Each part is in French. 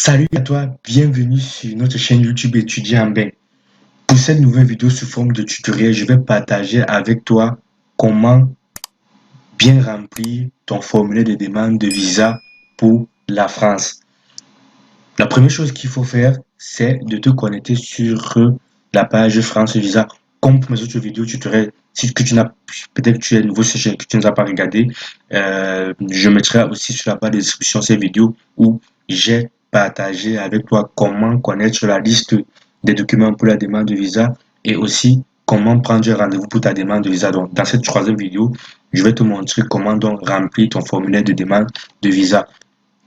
Salut à toi, bienvenue sur notre chaîne YouTube Étudiant en Bain. Pour cette nouvelle vidéo sous forme de tutoriel, je vais partager avec toi comment bien remplir ton formulaire de demande de visa pour la France. La première chose qu'il faut faire, c'est de te connecter sur la page France Visa. Comme pour mes autres vidéos tutoriels, si que tu n'as peut-être que tu es nouveau sur chaîne que tu ne as pas regardé, je mettrai aussi sur la barre de description ces vidéos où j'ai partagé avec toi comment connaître la liste des documents pour la demande de visa et aussi comment prendre un rendez-vous pour ta demande de visa. Donc, dans cette troisième vidéo, je vais te montrer comment donc remplir ton formulaire de demande de visa.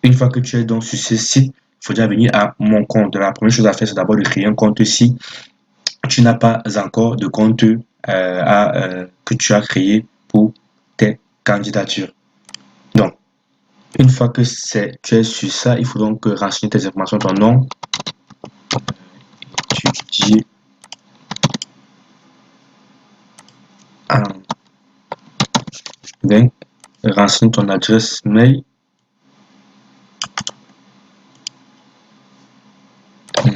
Une fois que tu es donc sur ce site, il faudra venir à mon compte. La première chose à faire, c'est d'abord de créer un compte si tu n'as pas encore de compte que tu as créé pour tes candidatures. Donc, une fois que tu es sur ça, il faut donc renseigner tes informations, ton nom, étudier en vain, renseigner ton adresse mail.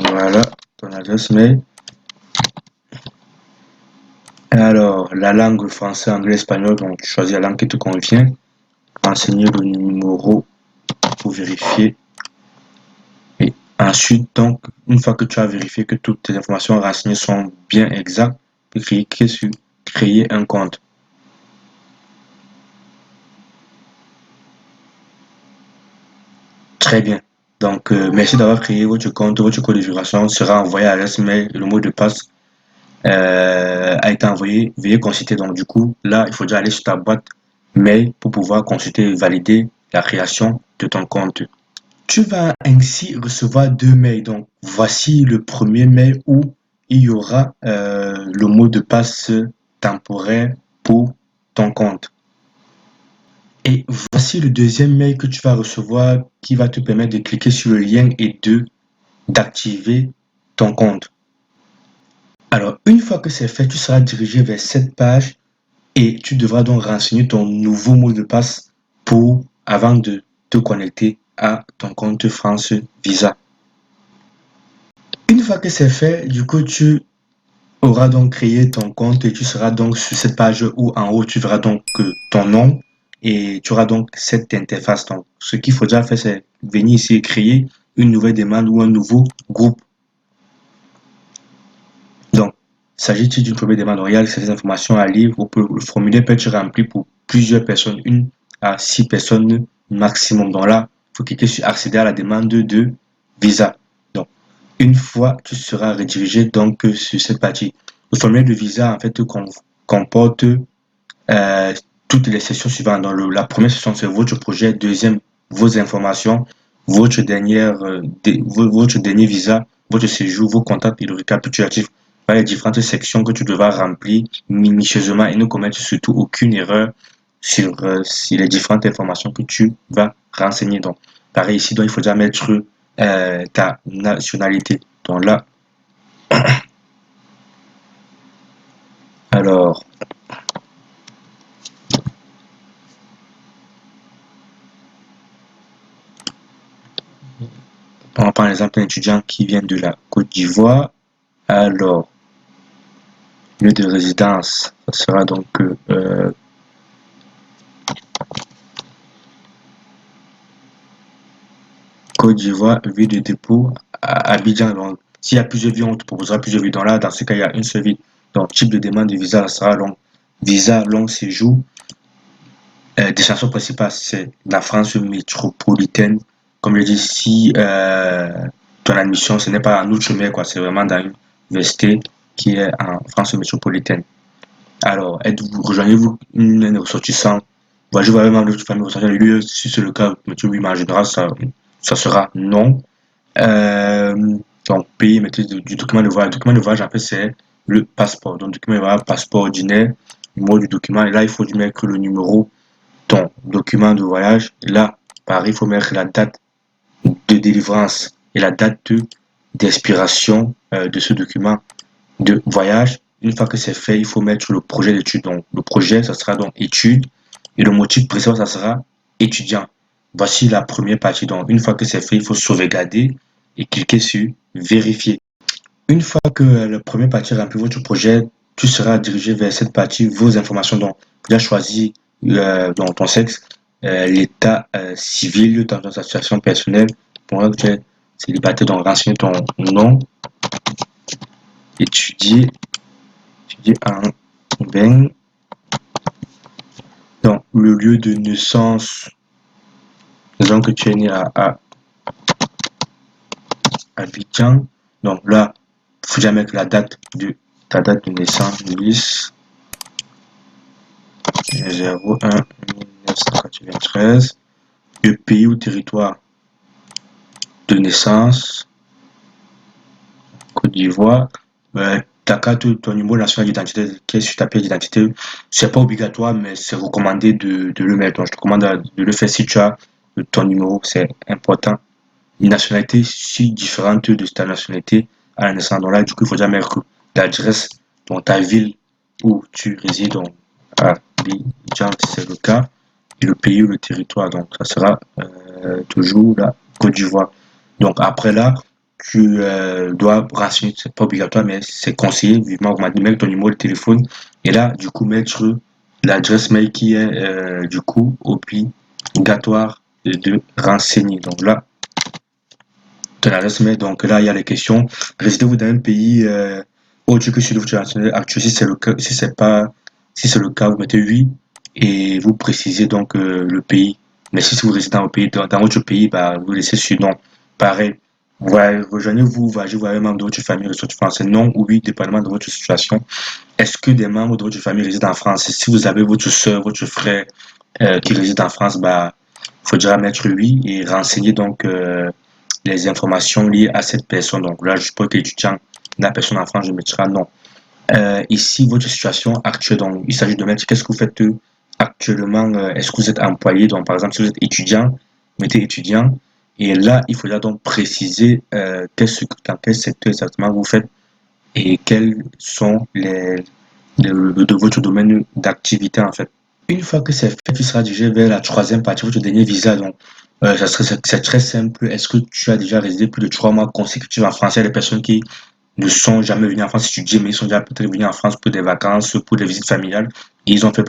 Voilà, ton adresse mail. Alors, la langue français, anglais, espagnol, donc tu choisis la langue qui te convient. Renseigner le numéro pour vérifier. Et ensuite, donc, une fois que tu as vérifié que toutes tes informations renseignées sont bien exactes, tu peux cliquer sur créer un compte. Très bien. Donc, merci d'avoir créé votre compte. Votre code de vérification sera envoyé à l'adresse mail. Le mot de passe a été envoyé. Veuillez consulter. Donc, du coup, là, il faudra aller sur ta boîte mail pour pouvoir consulter et valider la création de ton compte. Tu vas ainsi recevoir deux mails. Donc, voici le premier mail où il y aura le mot de passe temporaire pour ton compte. Et voici le deuxième mail que tu vas recevoir qui va te permettre de cliquer sur le lien et d'activer ton compte. Alors, une fois que c'est fait, tu seras dirigé vers cette page et tu devras donc renseigner ton nouveau mot de passe avant de te connecter à ton compte France Visa. Une fois que c'est fait, du coup, tu auras donc créé ton compte et tu seras donc sur cette page où en haut, tu verras donc ton nom et tu auras donc cette interface. Donc, ce qu'il faudra faire, c'est venir ici et créer une nouvelle demande ou un nouveau groupe. Donc, s'agit-il d'une première demande? Il y a ces informations à lire. Le formulaire peut être rempli pour plusieurs personnes, 1 à 6 personnes maximum. Donc là, il faut cliquer sur accéder à la demande de visa. Donc, une fois, tu seras redirigé donc sur cette partie. Le formulaire de visa, en fait, comporte toutes les sections suivantes. Dans la première section, c'est votre projet. Deuxième, vos informations, votre dernier visa, votre séjour, vos contacts et le récapitulatif. Voilà les différentes sections que tu devras remplir minutieusement et ne commettre surtout aucune erreur sur les différentes informations que tu vas renseigner. Donc, pareil ici, donc, il faudra mettre ta nationalité. Donc là, alors, on prend l'exemple d'un étudiant qui vient de la Côte d'Ivoire. Alors, lieu de résidence, ça sera donc Côte d'Ivoire, ville de dépôt, Abidjan. Donc, s'il y a plusieurs villes, on te proposera plusieurs villes. Donc là, dans ce cas, il y a une seule ville. Donc, type de demande de visa, ça sera long. Visa long séjour. Destination principale, c'est la France métropolitaine. Comme je dis, si ton admission, ce n'est pas en outre-mer, quoi, c'est vraiment dans une université qui est en France métropolitaine. Alors, rejoignez-vous une ressortissant? Je vois même votre famille ressortissant le lieu, si c'est le cas, mettez oui, mais en général, ça sera non. Donc, pays, mettez du document de voyage. Le document de voyage, en fait, c'est le passeport. Donc, document de voyage, passeport ordinaire, numéro du document. Et là, il faut lui mettre le numéro, ton document de voyage. Et là, pareil, il faut mettre la date de délivrance et la date d'expiration de ce document de voyage. Une fois que c'est fait, il faut mettre le projet d'étude. Donc, le projet, ça sera donc étude et le motif précédent, ça sera étudiant. Voici la première partie. Donc, une fois que c'est fait, il faut sauvegarder et cliquez sur vérifier. Une fois que le premier partie remplit votre projet, tu seras dirigé vers cette partie, vos informations. Donc, tu as choisi dans ton sexe, l'état civil, dans ta situation personnelle. Pour que tu es célibataire, donc renseigner ton nom, étudier, étudier en bain. Donc, le lieu de naissance, disons que tu es né à Abidjan. Donc là, il faut déjà mettre la date de ta date de naissance, 10/01/1993. Le pays ou territoire de naissance, Côte d'Ivoire. Ta carte, ton numéro national d'identité qui est sur ta pièce d'identité, c'est pas obligatoire, mais c'est recommandé de le mettre. Donc, je te recommande de le faire si tu as ton numéro, c'est important. Une nationalité si différente de ta nationalité à la naissance. Donc là, du coup, il faut déjà mettre l'adresse, donc ta ville où tu résides, donc à Abidjan, si c'est le cas, et le pays ou le territoire. Donc, ça sera toujours la Côte d'Ivoire. Donc, après là, tu dois renseigner, c'est pas obligatoire, mais c'est conseillé, vivement recommandé, mettre ton numéro de téléphone et là, du coup, mettre l'adresse mail qui est du coup obligatoire de renseigner. Donc là, ton adresse mail, donc là, il y a les questions. Résidez-vous dans un pays autre que celui que tu as mentionné actuel? Si c'est le cas, si c'est pas, si c'est le cas, vous mettez oui et vous précisez donc le pays. Mais si vous résidez dans, pays, dans votre pays, bah, vous laissez sur non. Pareil. Rejoignez-vous, voyagez, vous avez un membre de votre famille ressorti français, non ou oui, dépendamment de votre situation. Est-ce que des membres de votre famille résident en France? Si vous avez votre soeur, votre frère qui réside en France, bah, il faudra mettre oui et renseigner donc les informations liées à cette personne. Donc là, je suppose que l'étudiant, la personne en France, je mettrai non. Ici, votre situation actuelle, donc il s'agit de mettre qu'est-ce que vous faites actuellement. Est-ce que vous êtes employé? Donc par exemple, si vous êtes étudiant, mettez étudiant. Et là, il faudra donc préciser dans quel secteur exactement vous faites et quels sont de votre domaine d'activité en fait. Une fois que c'est fait, tu seras dirigé vers la troisième partie, votre dernier visa. Donc, c'est très simple. Est-ce que tu as déjà résidé plus de 3 mois consécutifs en France? Il y a des personnes qui ne sont jamais venues en France étudier, mais ils sont déjà peut-être venus en France pour des vacances, pour des visites familiales. Et ils ont fait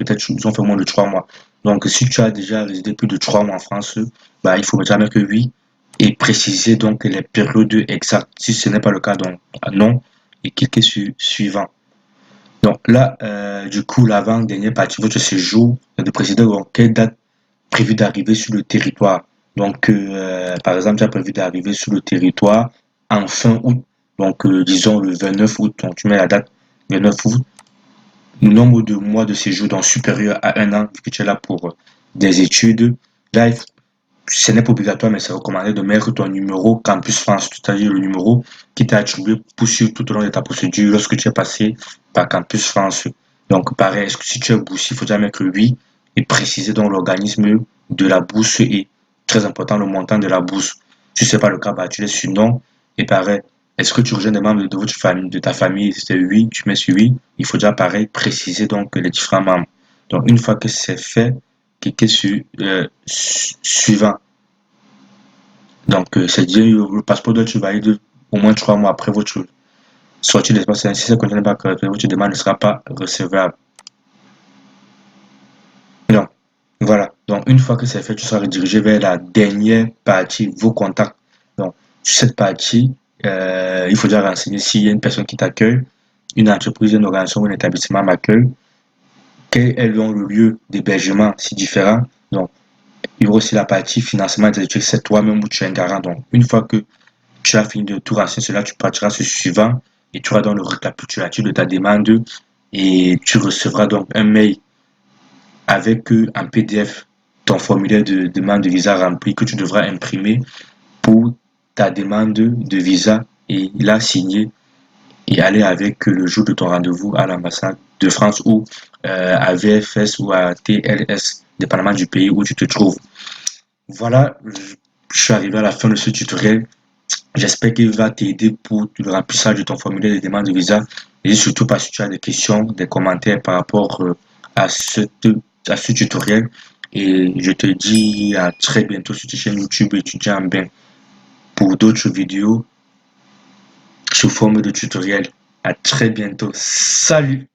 moins de 3 mois. Donc, si tu as déjà résidé plus de 3 mois en France, bah, il faut déjà mettre que oui et préciser donc les périodes exactes. Si ce n'est pas le cas, donc non et cliquez sur suivant. Donc là, du coup, l'avant-dernière partie, votre séjour, de préciser donc, quelle date prévue d'arriver sur le territoire. Donc, par exemple, tu as prévu d'arriver sur le territoire en fin août. Donc, disons le 29 août. Donc, tu mets la date 29 août. Nombre de mois de séjour donc supérieur à 1 an, vu que tu es là pour des études. Là, ce n'est pas obligatoire, mais c'est recommandé de mettre ton numéro Campus France, c'est-à-dire le numéro qui t'a attribué pour suivre tout au long de ta procédure lorsque tu es passé par Campus France. Donc, pareil, si tu es boursier, il faut déjà mettre oui et préciser donc l'organisme de la bourse et très important le montant de la bourse. Si ce n'est pas le cas, bah, tu laisses sur non. Et pareil, est-ce que tu rejoins des membres de votre famille, de ta famille? Si c'est oui, tu mets sur oui. Il faut déjà pareil préciser donc les différents membres. Donc, une fois que c'est fait, cliquez sur suivant. Donc, c'est dire le passeport doit être valide au moins 3 mois après votre sortie de l'espace. Si ça ne contient pas que votre demande ne sera pas recevable. Donc, voilà. Donc, une fois que c'est fait, tu seras redirigé vers la dernière partie, vos contacts. Donc, sur cette partie, il faut déjà renseigner s'il y a une personne qui t'accueille, une entreprise, une organisation ou un établissement m'accueille, quel est le lieu d'hébergement si différent. Donc, il y aura aussi la partie financement des études, c'est toi-même où tu es un garant. Donc, une fois que tu as fini de tout renseigner cela, tu partiras sur suivant et tu auras donc le récapitulatif de ta demande et tu recevras donc un mail avec en PDF ton formulaire de demande de visa rempli que tu devras imprimer pour ta demande de visa et la signer et aller avec le jour de ton rendez-vous à l'ambassade de France ou à VFS ou à TLS, dépendamment du pays où tu te trouves. Voilà, je suis arrivé à la fin de ce tutoriel. J'espère qu'il va t'aider pour le remplissage de ton formulaire de demande de visa. Et surtout, si tu as des questions, des commentaires par rapport à, à ce tutoriel. Et je te dis à très bientôt sur ta chaîne YouTube étudiant en bain. pour d'autres vidéos sous forme de tutoriel. À très bientôt. Salut!